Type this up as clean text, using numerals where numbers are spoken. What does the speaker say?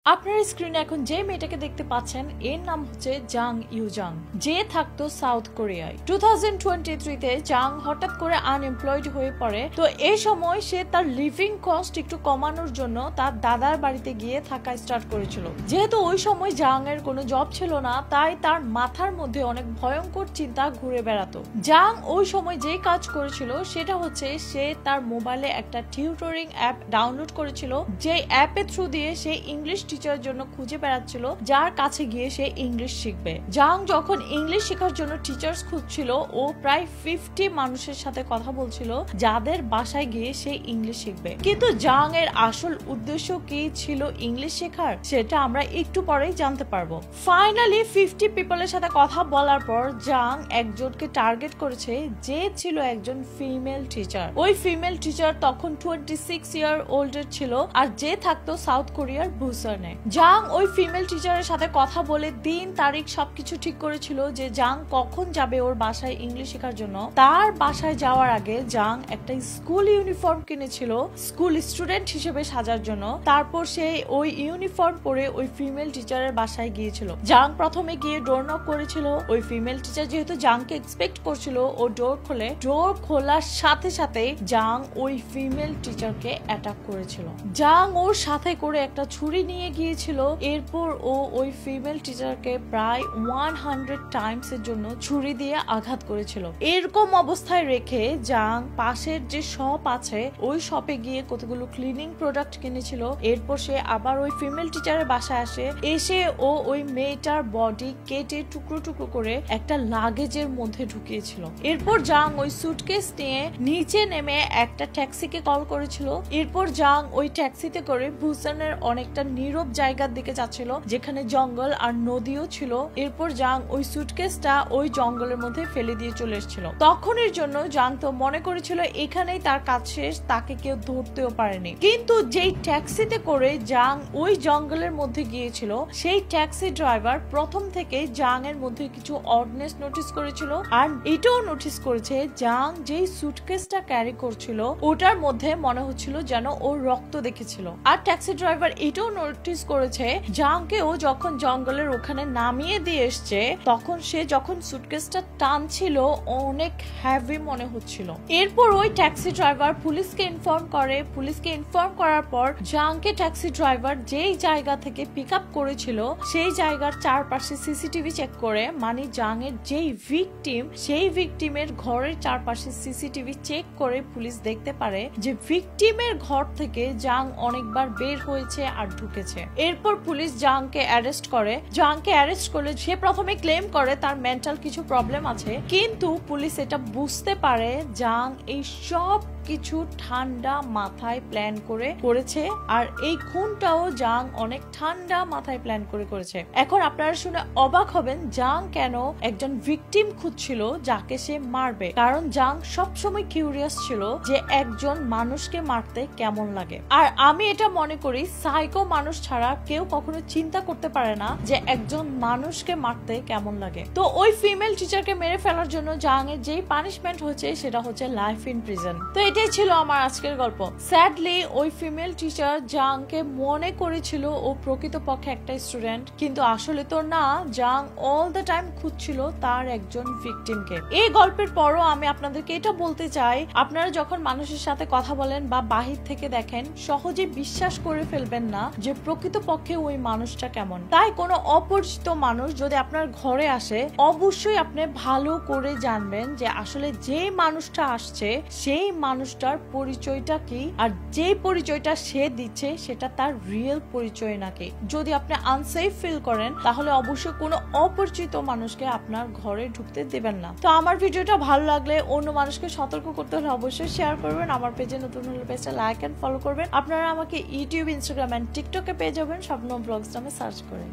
আপনার স্ক্রিনে এখন যে মেয়েটাকে দেখতে পাচ্ছেন এর নাম হচ্ছে জাং ইউজাং, যে থাকতো সাউথ কোরিয়ায়। 2023-তে জাং হঠাৎ করে আনএমপ্লয়েড হয়ে পড়ে। তো এই সময় সে তার লিভিং কস্ট একটু কমানোর জন্য তার দাদার বাড়িতে গিয়ে থাকা স্টার্ট করেছিল। যেহেতু ওই সময় জাং এর কোনো জব ছিল না, তাই তার মাথার মধ্যে অনেক ভয়ঙ্কর চিন্তা ঘুরে বেড়াতো। জাং ওই সময় যে কাজ করেছিল সেটা হচ্ছে সে তার মোবাইলে একটা টিউটরিং অ্যাপ ডাউনলোড করেছিল, যে অ্যাপের থ্রু দিয়ে সে ইংলিশ টিচারের জন্য খুঁজে বেড়াচ্ছিল যার কাছে গিয়ে সে ইংলিশ শিখবে। জাং যখন ইংলিশ শেখার জন্য টিচার্স খুঁজছিল, ও প্রায় 50 মানুষের সাথে কথা বলছিল যাদের বাসায় গিয়ে সে ইংলিশ শিখবে। কিন্তু জাং এর আসল উদ্দেশ্য কি ছিল ইংলিশ শেখার, সেটা আমরা একটু পরেই জানতে পারবো। ফাইনালি 50 পিপলের সাথে কথা বলার পর জাং একজনকে টার্গেট করেছে, যে ছিল একজন ফিমেল টিচার। ওই ফিমেল টিচার তখন 26 ইয়ার ওল্ডের ছিল, আর যে থাকতো সাউথ কোরিয়ার বুসানে। জাং ওই ফিমেল টিচারের সাথে কথা বলে দিন তারিখ সবকিছু ঠিক করেছিল যে জাং কখন যাবে ওর বাসায় ইংলিশ শেখার জন্য। তার বাসায় যাওয়ার আগে জাং একটা স্কুল ইউনিফর্ম কিনেছিল স্কুল স্টুডেন্ট হিসেবে সাজার জন্য। তারপর সে ওই ইউনিফর্ম পরে ওই ফিমেল টিচারের বাসায় গিয়েছিল। জাং প্রথমে গিয়ে ডোর নক করেছিল। ওই ফিমেল টিচার যেহেতু জাংকে এক্সপেক্ট করছিল, ও ডোর খোলে। ডোর খোলার সাথে সাথে জাং ওই ফিমেল টিচারকে অ্যাটাক করেছিল। জাং ওর সাথে করে একটা ছুরি নিয়ে গিয়েছিল। এরপর ও ওই ফিমেল টিচারকে প্রায় 100 টাইমস এর জন্য ছুরি দিয়ে আঘাত করেছিল। এরকম অবস্থায় রেখে জাং পাশের যে শপ আছে ওই শপে গিয়ে কতগুলো ক্লিনিং প্রোডাক্ট কিনেছিল। এরপর সে আবার ওই ফিমেল টিচারের বাসায় আসে। এসে ও ওই মেয়েটার বডি কেটে টুকরো টুকরো করে একটা লাগেজের মধ্যে ঢুকিয়েছিল। এরপর জাং ওই সুটকেস নিয়ে নিচে নেমে একটা ট্যাক্সিকে কল করেছিল। এরপর জাং ওই ট্যাক্সিতে করে বুসানের অনেকটা নীরব জায়গার দিকে যাচ্ছিল, যেখানে জঙ্গল আর নদীও ছিল। এরপর জাং ওই সুটকেসটা ওই জঙ্গলের মধ্যে ফেলে দিয়ে চলে এসেছিল। তখনের জন্য জাং তো মনে করেছিল এখানেই তার কাজ শেষ, তাকে কেউ ধরতেও পারেনি। কিন্তু যেই ট্যাক্সিতে করে জাং ওই জঙ্গলের মধ্যে গিয়েছিল, সেই ট্যাক্সি ড্রাইভার প্রথম থেকে জাং এর মধ্যে কিছু অডনেস নোটিস করেছিল, আর এটাও নোটিস করেছে জাং যেই সুটকেসটা ক্যারি করছিল ওটার মধ্যে মনে হচ্ছিল যেন ওর রক্ত দেখেছিল। আর ট্যাক্সি ড্রাইভার এটাও নোটিস করেছে জাংকে ও যখন জঙ্গলের ওখানে নামিয়ে দিয়ে এসছে, তখন সে যখন সুটকেসটা টানছিল অনেক হেভি মনে হচ্ছিল। এরপর ওই ট্যাক্সি ড্রাইভার পুলিশকে ইনফর্ম করে। পুলিশকে ইনফর্ম করার পর জাংকে ট্যাক্সি ড্রাইভার যেই জায়গা থেকে পিক আপ করেছিল সেই জায়গার চারপাশে সিসিটিভি চেক করে, মানে জাং এর যেই ভিকটিম সেই ভিকটিমের ঘরের চারপাশে সিসিটিভি চেক করে পুলিশ দেখতে পারে যে ভিকটিমের ঘর থেকে জাং অনেকবার বের হয়েছে আর ঢুকেছে। এরপর পুলিশ জাংকে অ্যারেস্ট করে। জাংকে অ্যারেস্ট করলে সে প্রথমে ক্লেম করে তার মেন্টাল কিছু প্রবলেম আছে, কিন্তু পুলিশ এটা বুঝতে পারে জাং এই সব কিছু ঠান্ডা মাথায় প্ল্যান করে করেছে, আর এই খুনটাও জাং অনেক ঠান্ডা মাথায় প্ল্যান করে করেছে। এখন আপনারা শুনে অবাক হবেন জাং কেন একজন ভিকটিম খুঁজছিল যাকে সে মারবে, কারণ জাং সবসময় কিউরিয়াস ছিল যে একজন মানুষকে মারতে কেমন লাগে। আর আমি এটা মনে করি সাইকো মানুষ ছাড়া কেউ কখনো চিন্তা করতে পারে না যে একজন মানুষকে মারতে কেমন লাগে। তো ওই ফিমেল টিচারকে মেরে ফেলার জন্য জাং এর যেই পানিশমেন্ট হচ্ছে সেটা হচ্ছে লাইফ ইন প্রিজন। তো এটাই ছিল আমার আজকের গল্প। স্যাডলি ওই ফিমেল টিচার জাংকে মনে করেছিল ও প্রকৃতপক্ষে একটা স্টুডেন্ট, কিন্তু আসলে তো না, জাং অল দ্য টাইম খুঁজছিল তার একজন ভিকটিমকে। এই গল্পের পরও আমি আপনাদেরকে এটা বলতে চাই, আপনারা যখন মানুষের সাথে কথা বলেন বা বাহির থেকে দেখেন, সহজে বিশ্বাস করে ফেলবেন না যে প্রকৃতপক্ষে ওই মানুষটা কেমন। তাই কোনো অপরিচিত মানুষ যদি আপনার ঘরে আসে, অবশ্যই আপনি ভালো করে জানবেন যে আসলে যে মানুষটা আসছে সেই মানুষটার পরিচয়টা কি, আর যে পরিচয়টা সে দিচ্ছে সেটা তার রিয়েল পরিচয় নাকি। যদি আপনি আনসেফ ফিল করেন, তাহলে অবশ্যই কোনো অপরিচিত মানুষকে আপনার ঘরে ঢুকতে দেবেন না। তো আমার ভিডিওটা ভালো লাগলে অন্য মানুষকে সতর্ক করতে হলে অবশ্যই শেয়ার করবেন। আমার পেজে নতুন হলে পেজটা লাইক এন্ড ফলো করবেন। আপনারা আমাকে ইউটিউব, ইনস্টাগ্রাম এন্ড টিকটকে পেয়ে যাবেন স্বপ্ন ব্লগস নামে সার্চ করে।